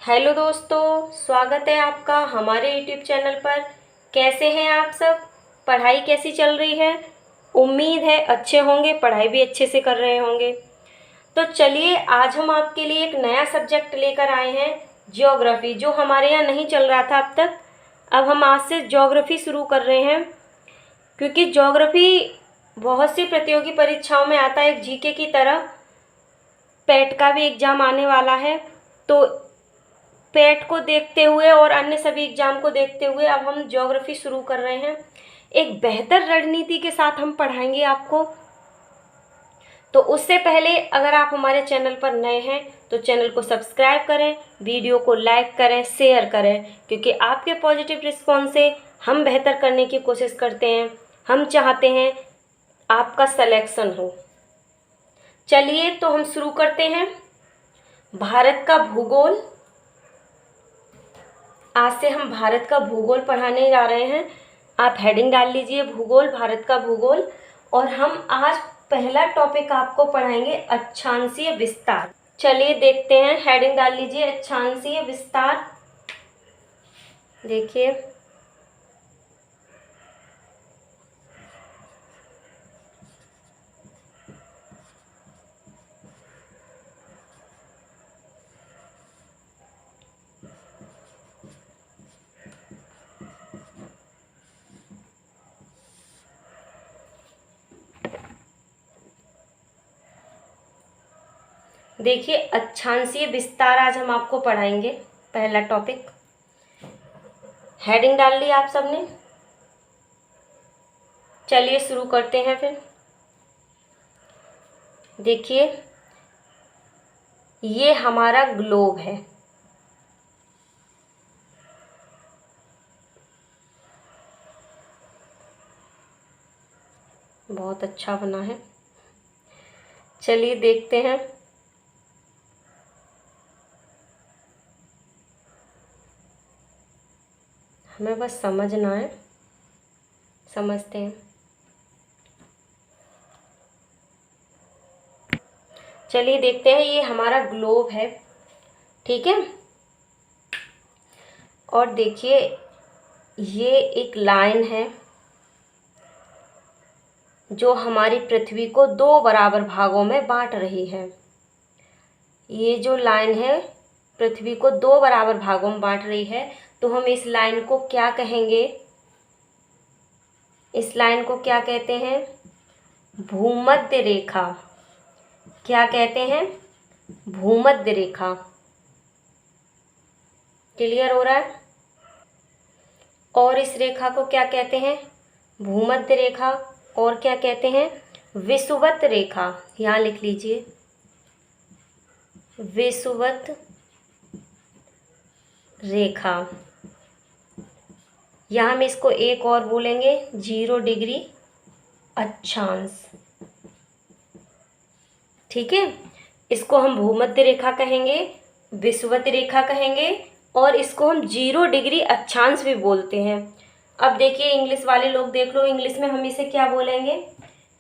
Hello दोस्तों, स्वागत है आपका हमारे यूट्यूब चैनल पर। कैसे हैं आप सब? पढ़ाई कैसी चल रही है? उम्मीद है अच्छे होंगे, पढ़ाई भी अच्छे से कर रहे होंगे। तो चलिए, आज हम आपके लिए एक नया सब्जेक्ट लेकर आए हैं, ज्योग्राफी, जो हमारे यहाँ नहीं चल रहा था अब तक। अब हम आज से ज्योग्राफी शुरू कर रहे हैं, क्योंकि ज्योग्राफी बहुत सी प्रतियोगी परीक्षाओं में आता है, एक जीके की तरह। पेट का भी एग्ज़ाम आने वाला है, तो पेट को देखते हुए और अन्य सभी एग्जाम को देखते हुए अब हम ज्योग्राफी शुरू कर रहे हैं। एक बेहतर रणनीति के साथ हम पढ़ाएंगे आपको। तो उससे पहले अगर आप हमारे चैनल पर नए हैं तो चैनल को सब्सक्राइब करें, वीडियो को लाइक करें, शेयर करें, क्योंकि आपके पॉजिटिव रिस्पॉन्स से हम बेहतर करने की कोशिश करते हैं। हम चाहते हैं आपका सिलेक्शन हो। चलिए, तो हम शुरू करते हैं। भारत का भूगोल। आज से हम भारत का भूगोल पढ़ाने जा रहे हैं। आप हेडिंग डाल लीजिए, भूगोल, भारत का भूगोल। और हम आज पहला टॉपिक आपको पढ़ाएंगे, अक्षांशीय विस्तार। चलिए देखते हैं, हेडिंग डाल लीजिए, अक्षांशीय विस्तार। देखिए, देखिए अक्षांशीय विस्तार आज हम आपको पढ़ाएंगे, पहला टॉपिक। हेडिंग डाल ली आप सबने? चलिए शुरू करते हैं फिर। देखिए, ये हमारा ग्लोब है। बहुत अच्छा बना है। चलिए देखते हैं। हमें बस समझना है, समझते हैं। चलिए देखते हैं, ये हमारा ग्लोब है, ठीक है। और देखिए, ये एक लाइन है जो हमारी पृथ्वी को दो बराबर भागों में बांट रही है। ये जो लाइन है पृथ्वी को दो बराबर भागों में बांट रही है, तो हम इस लाइन को क्या कहेंगे? इस लाइन को क्या कहते हैं? भूमध्य रेखा। क्या कहते हैं? भूमध्य रेखा। क्लियर हो रहा है? और इस रेखा को क्या कहते हैं? भूमध्य रेखा। और क्या कहते हैं? विषुवत रेखा। यहाँ लिख लीजिए, विषुवत रेखा। यहाँ हम इसको एक और बोलेंगे, 0 डिग्री अक्षांश, ठीक है। इसको हम भूमध्य रेखा कहेंगे, विषुवत रेखा कहेंगे, और इसको हम 0 डिग्री अक्षांश भी बोलते हैं। अब देखिए, इंग्लिश वाले लोग देख लो, इंग्लिश में हम इसे क्या बोलेंगे?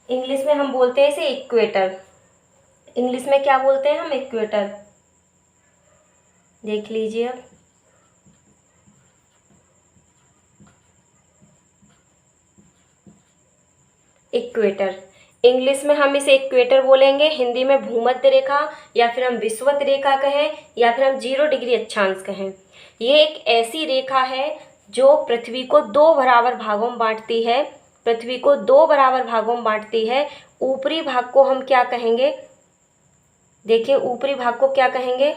इंग्लिश में हम बोलते हैं इसे इक्वेटर। इंग्लिश में क्या बोलते हैं हम? इक्वेटर। देख लीजिए अब। इक्वेटर, इंग्लिश में हम इसे इक्वेटर बोलेंगे, हिंदी में भूमध्य रेखा, या फिर हम विषुवत रेखा कहें, या फिर हम 0 डिग्री अक्षांश कहें। ये एक ऐसी रेखा है जो पृथ्वी को दो बराबर भागों में बांटती है। पृथ्वी को दो बराबर भागों में बांटती है। ऊपरी भाग को हम क्या कहेंगे? देखिए, ऊपरी भाग को क्या कहेंगे?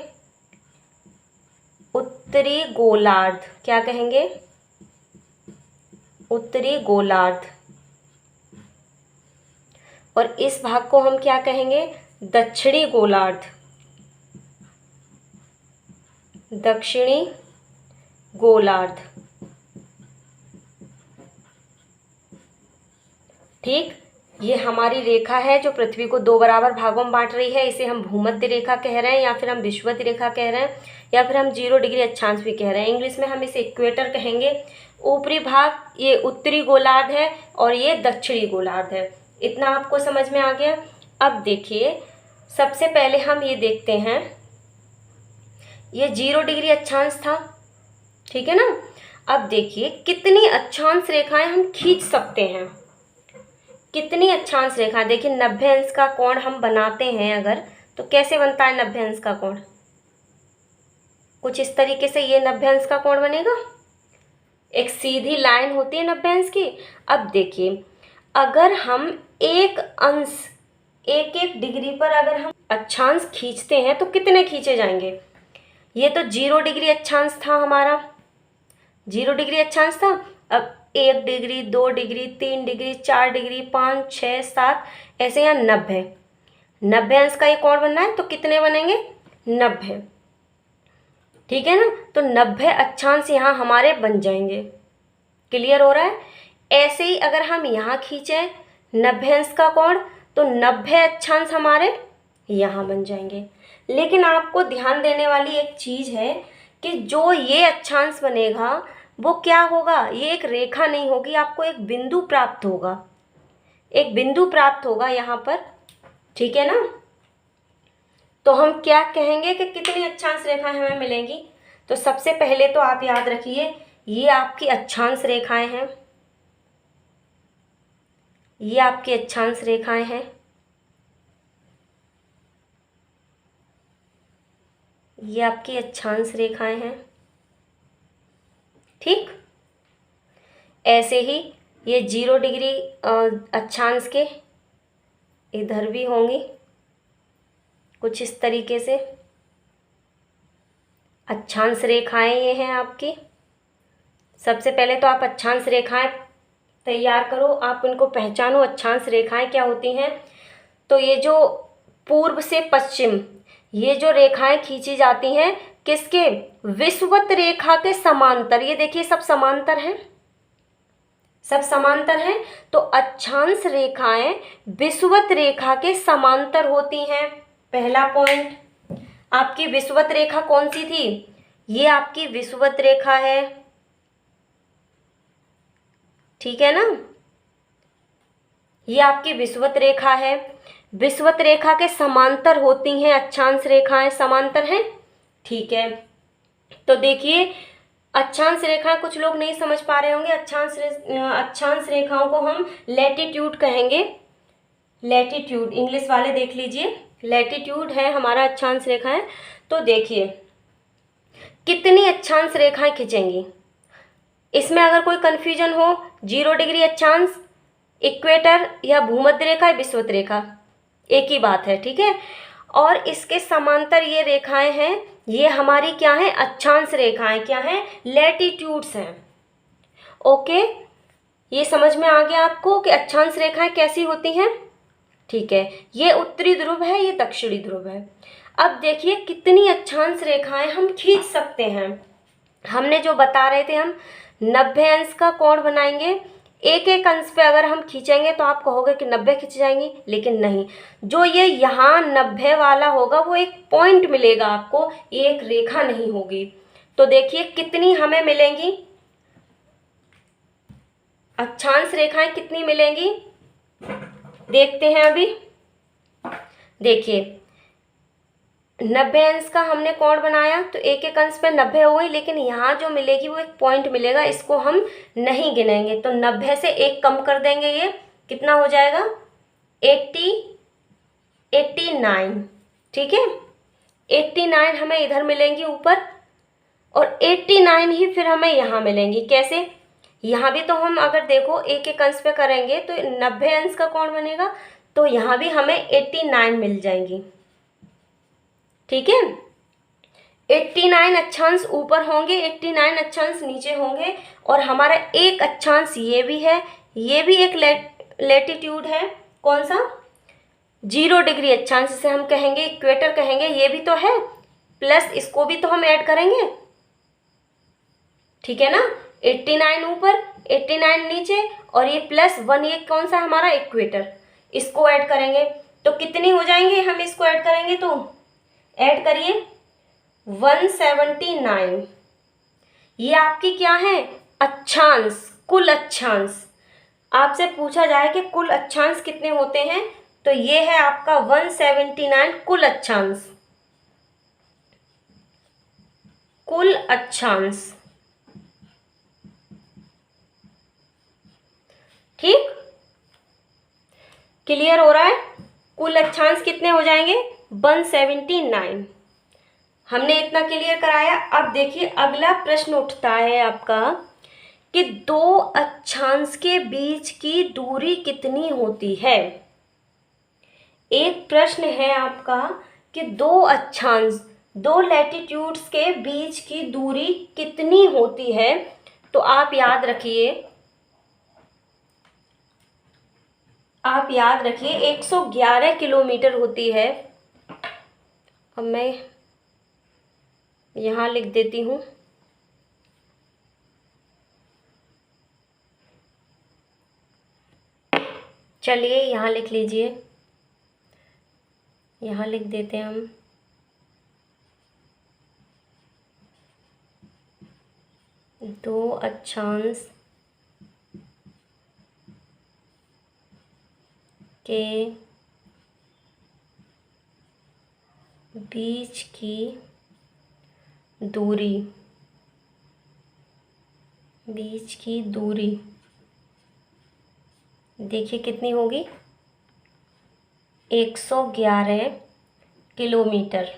उत्तरी गोलार्ध। क्या कहेंगे? उत्तरी गोलार्ध। और इस भाग को हम क्या कहेंगे? दक्षिणी गोलार्ध। दक्षिणी गोलार्ध, ठीक। ये हमारी रेखा है जो पृथ्वी को दो बराबर भागों में बांट रही है। इसे हम भूमध्य रेखा कह रहे हैं, या फिर हम विषुवत रेखा कह रहे हैं, या फिर हम 0 डिग्री अक्षांश भी कह रहे हैं। इंग्लिश में हम इसे इक्वेटर कहेंगे। ऊपरी भाग ये उत्तरी गोलार्ध है और ये दक्षिणी गोलार्ध है। इतना आपको समझ में आ गया? अब देखिए, सबसे पहले हम ये देखते हैं, ये 0 डिग्री अक्षांश था, ठीक है ना। अब देखिए कितनी अक्षांश रेखाएं हम खींच सकते हैं, कितनी अक्षांश रेखाएं। देखिए 90 अंश का कोण हम बनाते हैं अगर, तो कैसे बनता है 90 अंश का कोण? कुछ इस तरीके से ये 90 अंश का कोण बनेगा, एक सीधी लाइन होती है 90 अंश की। अब देखिए अगर हम एक अंश, एक एक डिग्री पर अगर हम अक्षांश खींचते हैं तो कितने खींचे जाएंगे? ये तो 0 डिग्री अक्षांश था हमारा, 0 डिग्री अक्षांश था। अब 1 डिग्री, 2 डिग्री, 3 डिग्री, 4 डिग्री, 5, 6, 7, ऐसे यहाँ 90 अंश का ये कोण बनना है तो कितने बनेंगे? 90, ठीक है ना। तो 90 अक्षांश यहाँ हमारे बन जाएंगे। क्लियर हो रहा है? ऐसे ही अगर हम यहाँ खींचें 90 अंश का कोण तो 90 अक्षांश हमारे यहाँ बन जाएंगे। लेकिन आपको ध्यान देने वाली एक चीज़ है कि जो ये अक्षांश बनेगा वो क्या होगा? ये एक रेखा नहीं होगी, आपको एक बिंदु प्राप्त होगा, एक बिंदु प्राप्त होगा यहाँ पर, ठीक है ना। तो हम क्या कहेंगे कि कितनी अक्षांश रेखाएं हमें मिलेंगी? तो सबसे पहले तो आप याद रखिए ये आपकी अक्षांश रेखाएं हैं, ये आपकी अक्षांश रेखाएं हैं, ये आपकी अक्षांश रेखाएं हैं, ठीक। ऐसे ही ये 0 डिग्री अक्षांश के इधर भी होंगी कुछ इस तरीके से अक्षांश रेखाएं ये हैं आपकी। सबसे पहले तो आप अक्षांश रेखाएं तैयार करो, आप उनको पहचानो अक्षांश रेखाएं क्या होती हैं। तो ये जो पूर्व से पश्चिम ये जो रेखाएं खींची जाती हैं किसके? विषुवत रेखा के समांतर। ये देखिए सब समांतर हैं, सब समांतर हैं। तो अक्षांश रेखाएं विषुवत रेखा के समांतर होती हैं। पहला पॉइंट, आपकी विषुवत रेखा कौन सी थी? ये आपकी विषुवत रेखा है, ठीक है ना। ये आपकी विषुवत रेखा है, विषुवत रेखा के समांतर होती हैं अक्षांश रेखाएं, समांतर हैं, ठीक है। तो देखिए अक्षांश रेखाएं कुछ लोग नहीं समझ पा रहे होंगे, अक्षांश रेखाओं को हम लैटिट्यूड कहेंगे। लैटिट्यूड इंग्लिश वाले देख लीजिए, लैटिट्यूड है हमारा अक्षांश रेखाएं। तो देखिए कितनी अक्षांश रेखाएं खींचेंगी, इसमें अगर कोई कन्फ्यूजन हो, 0 डिग्री अक्षांश, इक्वेटर या भूमध्य रेखा या विषुवत रेखा, एक ही बात है, ठीक है। और इसके समांतर ये रेखाएं हैं, ये हमारी क्या है? अक्षांश रेखाएं क्या हैं? लैटिट्यूड्स हैं। ओके, ये समझ में आ गया आपको कि अक्षांश रेखाएं कैसी होती हैं, ठीक है। ये उत्तरी ध्रुव है, ये दक्षिणी ध्रुव है। अब देखिए कितनी अक्षांश रेखाएं हम खींच सकते हैं। हमने जो बता रहे थे हम 90 अंश का कोण बनाएंगे, एक एक अंश पे अगर हम खींचेंगे तो आप कहोगे कि 90 खींच जाएंगी, लेकिन नहीं। जो ये यहाँ 90 वाला होगा वो एक पॉइंट मिलेगा आपको, ये एक रेखा नहीं होगी। तो देखिए कितनी हमें मिलेंगी अक्षांश रेखाएं, कितनी मिलेंगी देखते हैं अभी। देखिए 90 अंश का हमने कोण बनाया तो एक एक अंश पे 90 हो गई, लेकिन यहाँ जो मिलेगी वो एक पॉइंट मिलेगा, इसको हम नहीं गिनेंगे। तो 90 से एक कम कर देंगे, ये कितना हो जाएगा? 89, ठीक है। 89 हमें इधर मिलेंगी ऊपर, और 89 ही फिर हमें यहाँ मिलेंगी। कैसे? यहाँ भी तो हम अगर देखो एक एक अंश पे करेंगे तो 90 अंश का कोण बनेगा, तो यहाँ भी हमें 89 मिल जाएंगी, ठीक है। 89 अक्षांश ऊपर होंगे, 89 अक्षांश नीचे होंगे, और हमारा एक अक्षांश ये भी है, ये भी एक लैटिट्यूड है। कौन सा? 0 डिग्री अक्षांश, से हम कहेंगे इक्वेटर कहेंगे, ये भी तो है, प्लस इसको भी तो हम ऐड करेंगे, ठीक है ना। 89 ऊपर, 89 नीचे, और ये +1, ये कौन सा हमारा? इक्वेटर, इसको ऐड करेंगे तो कितनी हो जाएंगे? हम इसको ऐड करेंगे तो ऐड करिए 179। ये आपकी क्या है? अक्षांश, कुल अक्षांश। आपसे पूछा जाए कि कुल अक्षांश कितने होते हैं, तो ये है आपका 179 कुल अक्षांश, कुल अक्षांश। ठीक, क्लियर हो रहा है? कुल अक्षांश कितने हो जाएंगे? 179। हमने इतना क्लियर कराया। अब देखिए अगला प्रश्न उठता है आपका कि दो अक्षांश के बीच की दूरी कितनी होती है। एक प्रश्न है आपका कि दो अक्षांश, दो लैटिट्यूड्स के बीच की दूरी कितनी होती है। तो आप याद रखिए, 111 किलोमीटर होती है। अब मैं यहाँ लिख देती हूँ। चलिए यहाँ लिख लीजिए, यहाँ लिख देते हैं हम। दो अक्षांश के बीच की दूरी, देखिए कितनी होगी? 111 किलोमीटर।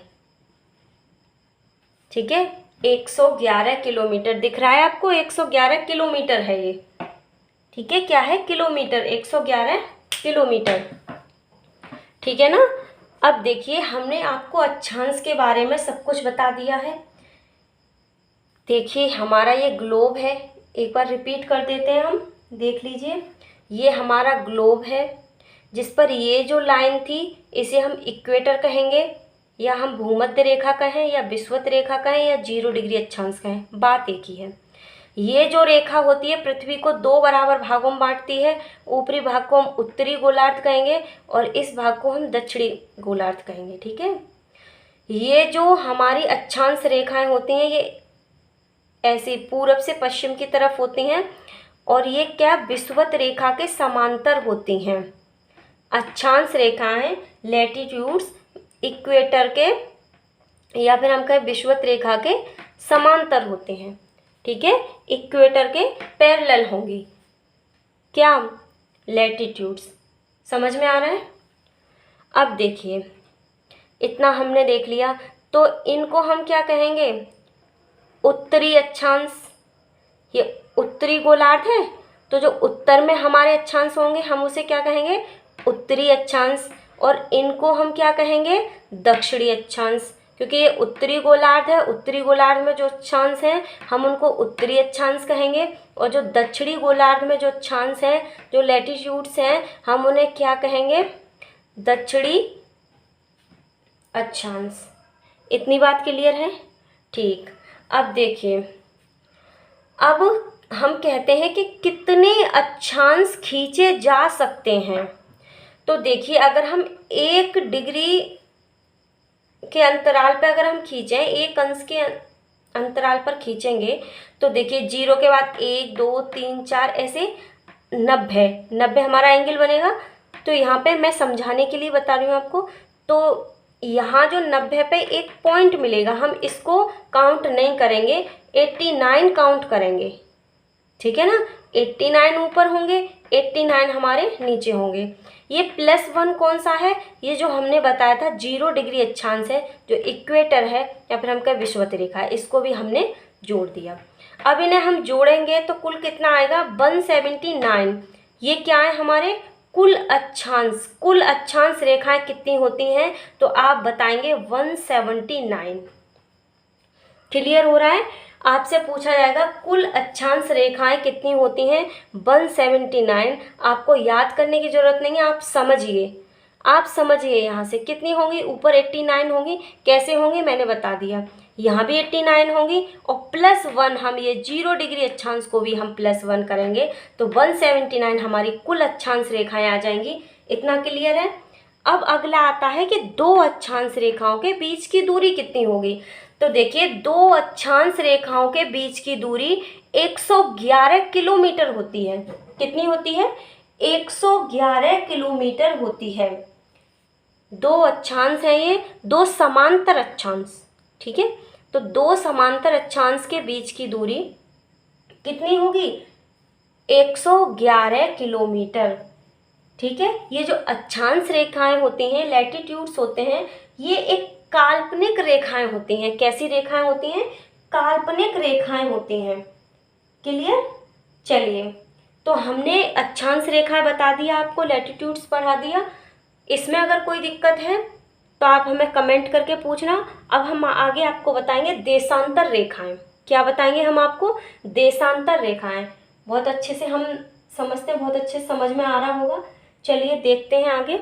ठीक है, 111 किलोमीटर दिख रहा है आपको? 111 किलोमीटर है ये। ठीक है, क्या है? Kilometre, 111 kilometre. ठीक है ना। अब देखिए हमने आपको अक्षांश के बारे में सब कुछ बता दिया है। देखिए हमारा ये ग्लोब है, एक बार रिपीट कर देते हैं हम, देख लीजिए। ये हमारा ग्लोब है जिस पर ये जो लाइन थी इसे हम इक्वेटर कहेंगे, या हम भूमध्य रेखा कहें, या विषुवत रेखा कहें, या 0 डिग्री अक्षांश कहें, बात एक ही है। ये जो रेखा होती है पृथ्वी को दो बराबर भागों में बांटती है। ऊपरी भाग को हम उत्तरी गोलार्ध कहेंगे और इस भाग को हम दक्षिणी गोलार्ध कहेंगे। ठीक है, ये जो हमारी अक्षांश रेखाएं होती हैं ये ऐसी पूरब से पश्चिम की तरफ होती हैं और ये क्या विषुवत रेखा के समांतर होती हैं। अक्षांश रेखाएं लैटिट्यूड्स इक्वेटर के या फिर हम कहें विषुवत रेखा के समांतर होते हैं। ठीक है, इक्वेटर के पैरेलल होंगी क्या? लैटिट्यूड्स। समझ में आ रहा है? अब देखिए इतना हमने देख लिया, तो इनको हम क्या कहेंगे? उत्तरी अक्षांश। ये उत्तरी गोलार्ध है, तो जो उत्तर में हमारे अक्षांश होंगे हम उसे क्या कहेंगे? उत्तरी अक्षांश। और इनको हम क्या कहेंगे? दक्षिणी अक्षांश। क्योंकि ये उत्तरी गोलार्ध है, उत्तरी गोलार्ध में जो अक्षांश हैं हम उनको उत्तरी अक्षांश कहेंगे, और जो दक्षिणी गोलार्ध में जो अक्षांश हैं, जो लैटिट्यूड्स हैं, हम उन्हें क्या कहेंगे? दक्षिणी अक्षांश। इतनी बात क्लियर है? ठीक। अब देखिए, अब हम कहते हैं कि कितने अक्षांश खींचे जा सकते हैं। तो देखिए अगर हम 1 डिग्री के अंतराल पर अगर हम खींचें, 1 अंश के अंतराल पर खींचेंगे, तो देखिए 0 के बाद 1 2 3 4 ऐसे 90 हमारा एंगल बनेगा। तो यहाँ पे मैं समझाने के लिए बता रही हूँ आपको। तो यहाँ जो 90 पे एक पॉइंट मिलेगा, हम इसको काउंट नहीं करेंगे, 89 काउंट करेंगे। ठीक है ना, 89 ऊपर होंगे, 89 हमारे नीचे होंगे। ये +1 कौन सा है? ये जो हमने बताया था 0 डिग्री अक्षांश है, जो इक्वेटर है या फिर हम कहें विषुवत रेखा है, इसको भी हमने जोड़ दिया। अब इन्हें हम जोड़ेंगे तो कुल कितना आएगा? 179। ये क्या है? हमारे कुल अक्षांश। कुल अक्षांश रेखाएं कितनी होती हैं? तो आप बताएंगे 179। क्लियर हो रहा है? आपसे पूछा जाएगा कुल अक्षांश रेखाएं कितनी होती हैं? 179। आपको याद करने की जरूरत नहीं है, आप समझिए यहाँ से कितनी होंगी? ऊपर 89 होंगी। कैसे होंगी मैंने बता दिया। यहाँ भी 89 होंगी और +1 हम ये 0 डिग्री अक्षांश को भी हम +1 करेंगे, तो 179 हमारी कुल अक्षांश रेखाएं आ जाएंगी। इतना क्लियर है? अब अगला आता है कि दो अक्षांश रेखाओं के बीच की दूरी कितनी होगी। तो देखिए दो अक्षांश रेखाओं के बीच की दूरी 111 किलोमीटर होती है। कितनी होती है? 111 किलोमीटर होती है। दो अक्षांश हैं ये, दो समांतर अक्षांश। ठीक है, तो दो समांतर अक्षांश के बीच की दूरी कितनी होगी? 111 किलोमीटर। ठीक है, ये जो अक्षांश रेखाएं होती हैं, लैटिट्यूड्स होते हैं, ये एक काल्पनिक रेखाएं होती हैं। कैसी रेखाएं होती हैं? काल्पनिक रेखाएं होती हैं। क्लियर? चलिए, तो हमने अक्षांश रेखाएं बता दिया आपको, लैटिट्यूड्स पढ़ा दिया। इसमें अगर कोई दिक्कत है तो आप हमें कमेंट करके पूछना। अब हम आगे आपको बताएंगे देशांतर रेखाएं। क्या बताएंगे हम आपको? देशांतर रेखाएं। बहुत अच्छे से हम समझते हैं, बहुत अच्छे से समझ में आ रहा होगा। चलिए देखते हैं आगे।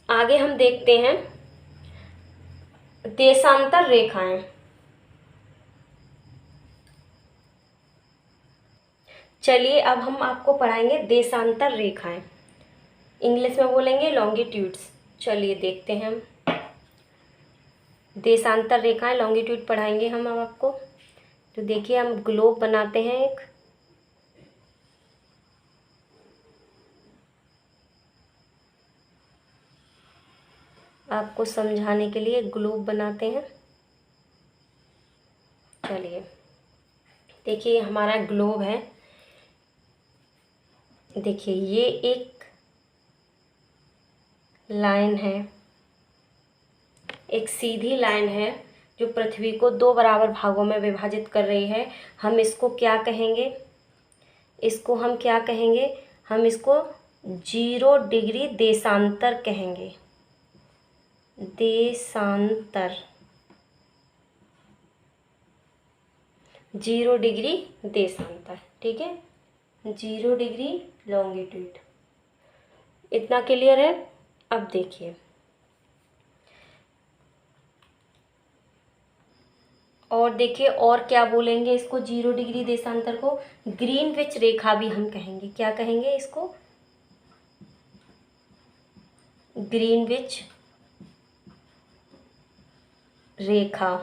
आगे हम देखते हैं देशांतर रेखाएं। चलिए अब हम आपको पढ़ाएंगे देशांतर रेखाएं। इंग्लिश में बोलेंगे लॉन्गिट्यूड्स। चलिए देखते हैं हम देशांतर रेखाएं, लॉन्गिट्यूड पढ़ाएंगे हम अब आपको। तो देखिए, हम ग्लोब बनाते हैं एक। आपको समझाने के लिए ग्लोब बनाते हैं। चलिए देखिए, हमारा ग्लोब है। देखिए, ये एक लाइन है, एक सीधी लाइन है जो पृथ्वी को दो बराबर भागों में विभाजित कर रही है। हम इसको क्या कहेंगे? इसको हम क्या कहेंगे? हम इसको 0 डिग्री देशांतर कहेंगे। देशांतर, 0 डिग्री देशांतर। ठीक है, 0 डिग्री लॉन्गिट्यूड। इतना क्लियर है? अब देखिए, और देखिए और क्या बोलेंगे इसको? 0 डिग्री देशांतर को ग्रीनविच रेखा भी हम कहेंगे। क्या कहेंगे इसको? ग्रीनविच रेखा।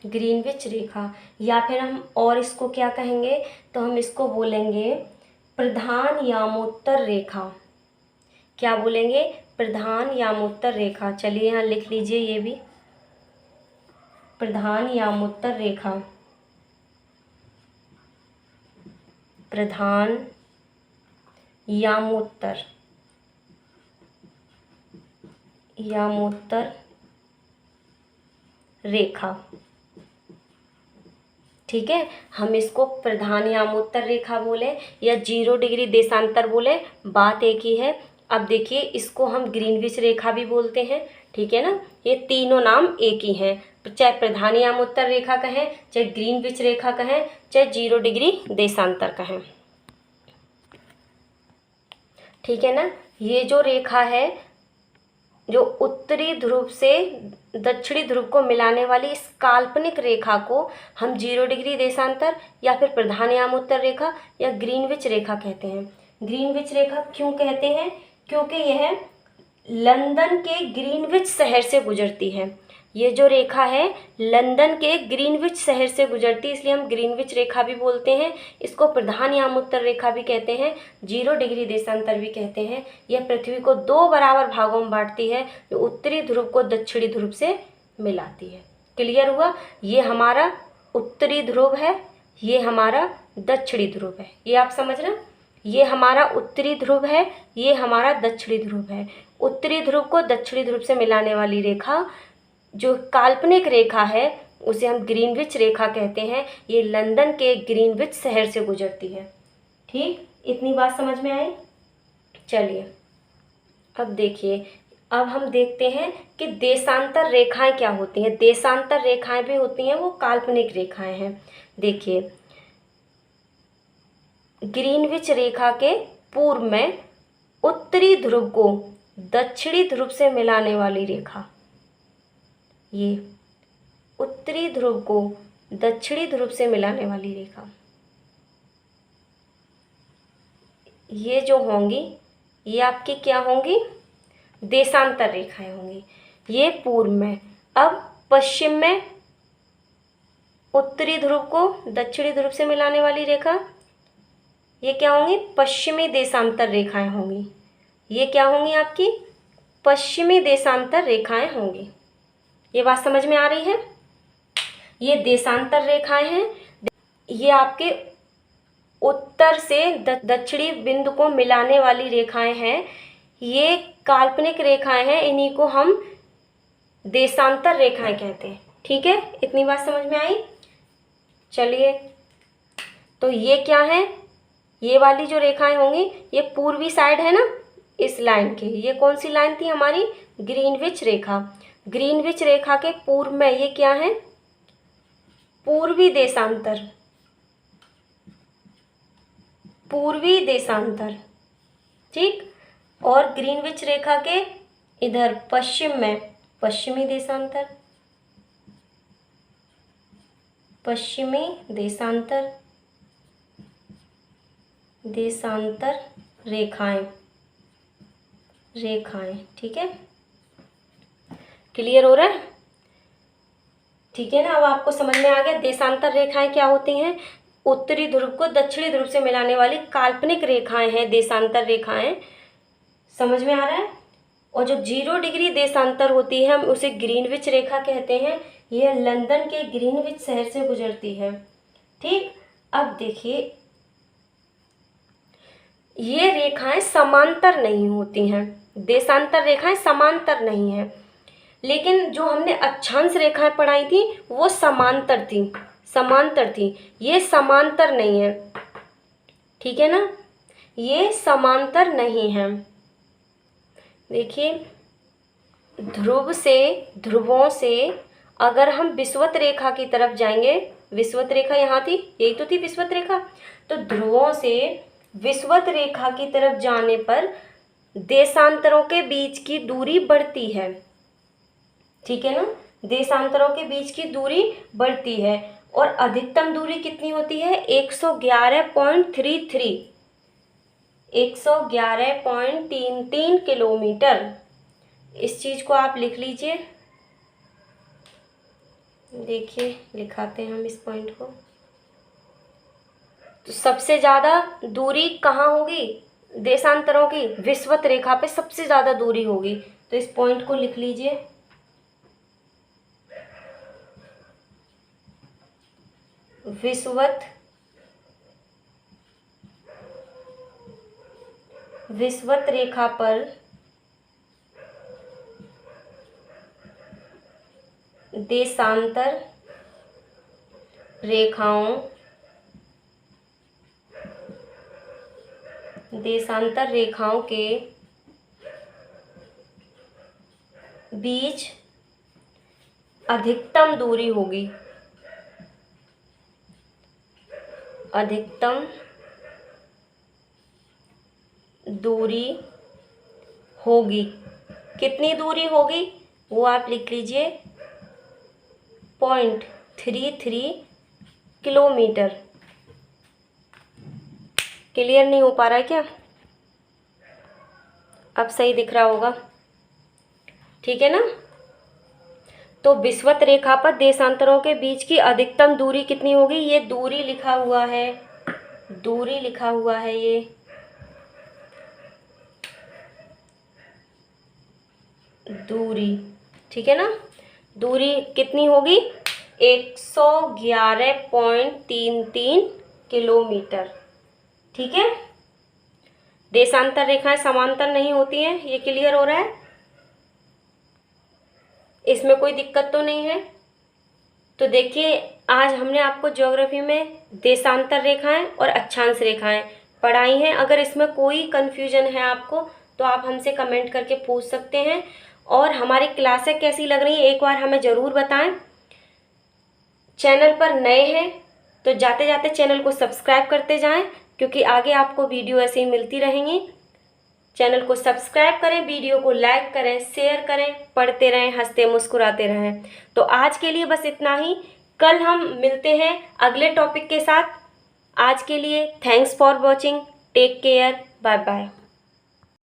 ग्रीनविच रेखा, या फिर हम और इसको क्या कहेंगे? तो हम इसको बोलेंगे प्रधान यामोत्तर रेखा। क्या बोलेंगे? प्रधान यामोत्तर रेखा। चलिए यहाँ लिख लीजिए ये भी, प्रधान यामोत्तर रेखा। प्रधान यामोत्तर, यामोत्तर रेखा। ठीक है, हम इसको प्रधान यामोत्तर रेखा बोले या 0 डिग्री देशांतर बोले, बात एक ही है। अब देखिए, इसको हम ग्रीनविच रेखा भी बोलते हैं। ठीक है ना, ये तीनों नाम एक ही हैं। चाहे प्रधान यामोत्तर रेखा कहें, चाहे ग्रीनविच रेखा कहें, चाहे 0 डिग्री देशांतर कहें। ठीक है ना, ये जो रेखा है, जो उत्तरी ध्रुव से दक्षिणी ध्रुव को मिलाने वाली इस काल्पनिक रेखा को हम 0 डिग्री देशांतर या फिर प्रधान यामोत्तर रेखा या ग्रीनविच रेखा कहते हैं। ग्रीनविच रेखा क्यों कहते हैं? क्योंकि यह लंदन के ग्रीनविच शहर से गुजरती है। ये जो रेखा है लंदन के ग्रीनविच शहर से गुजरती है, इसलिए हम ग्रीनविच रेखा भी बोलते हैं। इसको प्रधान यामोत्तर रेखा भी कहते हैं, 0 डिग्री देशांतर भी कहते हैं। यह पृथ्वी को दो बराबर भागों में बांटती है, जो उत्तरी ध्रुव को दक्षिणी ध्रुव से मिलाती है। क्लियर हुआ? ये हमारा उत्तरी ध्रुव है, ये हमारा दक्षिणी ध्रुव है। ये आप समझना, ये हमारा उत्तरी ध्रुव है, ये हमारा दक्षिणी ध्रुव है। उत्तरी ध्रुव को दक्षिणी ध्रुव से मिलाने वाली रेखा जो काल्पनिक रेखा है उसे हम ग्रीनविच रेखा कहते हैं। ये लंदन के ग्रीनविच शहर से गुजरती है। ठीक, इतनी बात समझ में आई? चलिए अब देखिए, अब हम देखते हैं कि देशांतर रेखाएं क्या होती हैं। देशांतर रेखाएं भी होती हैं, वो काल्पनिक रेखाएं हैं। देखिए, ग्रीनविच रेखा के पूर्व में उत्तरी ध्रुव को दक्षिणी ध्रुव से मिलाने वाली रेखा, ये उत्तरी ध्रुव को दक्षिणी ध्रुव से मिलाने वाली रेखा, ये जो होंगी ये आपकी क्या होंगी? देशांतर रेखाएं होंगी। ये पूर्व में। अब पश्चिम में उत्तरी ध्रुव को दक्षिणी ध्रुव से मिलाने वाली रेखा, ये क्या होंगी? पश्चिमी देशांतर रेखाएं होंगी। ये क्या होंगी? आपकी पश्चिमी देशांतर रेखाएं होंगी। ये बात समझ में आ रही है। ये देशांतर रेखाएं हैं, ये आपके उत्तर से दक्षिणी बिंदु को मिलाने वाली रेखाएं हैं। ये काल्पनिक रेखाएं हैं, इन्हीं को हम देशांतर रेखाएं कहते हैं। ठीक है, इतनी बात समझ में आई। चलिए, तो ये क्या है, ये वाली जो रेखाएं होंगी ये पूर्वी साइड है ना इस लाइन के। ये कौन सी लाइन थी हमारी, ग्रीनविच रेखा। ग्रीनविच रेखा के पूर्व में ये क्या है, पूर्वी देशांतर, पूर्वी देशांतर। ठीक, और ग्रीनविच रेखा के इधर पश्चिम में पश्चिमी देशांतर, पश्चिमी देशांतर, देशांतर रेखाएं, रेखाएं। ठीक है, क्लियर हो रहा है। ठीक है ना, अब आपको समझ में आ गया देशांतर रेखाएं क्या होती हैं। उत्तरी ध्रुव को दक्षिणी ध्रुव से मिलाने वाली काल्पनिक रेखाएं हैं देशांतर रेखाएं। समझ में आ रहा है। और जो 0 डिग्री देशांतर होती है हम उसे ग्रीनविच रेखा कहते हैं। यह लंदन के ग्रीनविच शहर से गुजरती है। ठीक, अब देखिए, ये रेखाएं समांतर नहीं होती हैं, देशांतर रेखाएं समांतर नहीं हैं, लेकिन जो हमने अक्षांश रेखाएं पढ़ाई थी वो समांतर थी, समांतर थी। ये समांतर नहीं है। ठीक है ना, ये समांतर नहीं है। देखिए, ध्रुव से, ध्रुवों से अगर हम विषुवत रेखा की तरफ जाएंगे, विषुवत रेखा यहाँ थी, यही तो थी विषुवत रेखा, तो ध्रुवों से विषुवत रेखा की तरफ जाने पर देशांतरों के बीच की दूरी बढ़ती है। ठीक है ना, देशांतरों के बीच की दूरी बढ़ती है। और अधिकतम दूरी कितनी होती है, 111.33, 111.33 किलोमीटर। इस चीज को आप लिख लीजिए। देखिए, लिखाते हैं हम इस पॉइंट को। तो सबसे ज्यादा दूरी कहाँ होगी, देशांतरों की विषुवत रेखा पे सबसे ज्यादा दूरी होगी। तो इस पॉइंट को लिख लीजिए। विषुवत रेखा पर देशांतर रेखाओं, देशांतर रेखाओं के बीच अधिकतम दूरी होगी, अधिकतम दूरी होगी। कितनी दूरी होगी वो आप लिख लीजिए, 0.33 किलोमीटर। क्लियर नहीं हो पा रहा है क्या, अब सही दिख रहा होगा। ठीक है ना, तो विषुवत रेखा पर देशांतरों के बीच की अधिकतम दूरी कितनी होगी, ये दूरी लिखा हुआ है, दूरी लिखा हुआ है ये। दूरी, ठीक है ना, दूरी कितनी होगी, 111.33 किलोमीटर। ठीक है, देशांतर रेखाएं समांतर नहीं होती हैं, ये क्लियर हो रहा है, इसमें कोई दिक्कत तो नहीं है। तो देखिए, आज हमने आपको ज्योग्राफी में देशांतर रेखाएं और अक्षांश रेखाएं पढ़ाई हैं। अगर इसमें कोई कन्फ्यूजन है आपको तो आप हमसे कमेंट करके पूछ सकते हैं। और हमारी क्लासें कैसी लग रही हैं एक बार हमें ज़रूर बताएं। चैनल पर नए हैं तो जाते जाते चैनल को सब्सक्राइब करते जाएं, क्योंकि आगे आपको वीडियो ऐसे ही मिलती रहेंगी। चैनल को सब्सक्राइब करें, वीडियो को लाइक करें, शेयर करें, पढ़ते रहें, हंसते मुस्कुराते रहें। तो आज के लिए बस इतना ही, कल हम मिलते हैं अगले टॉपिक के साथ। आज के लिए thanks for watching, take care, bye bye.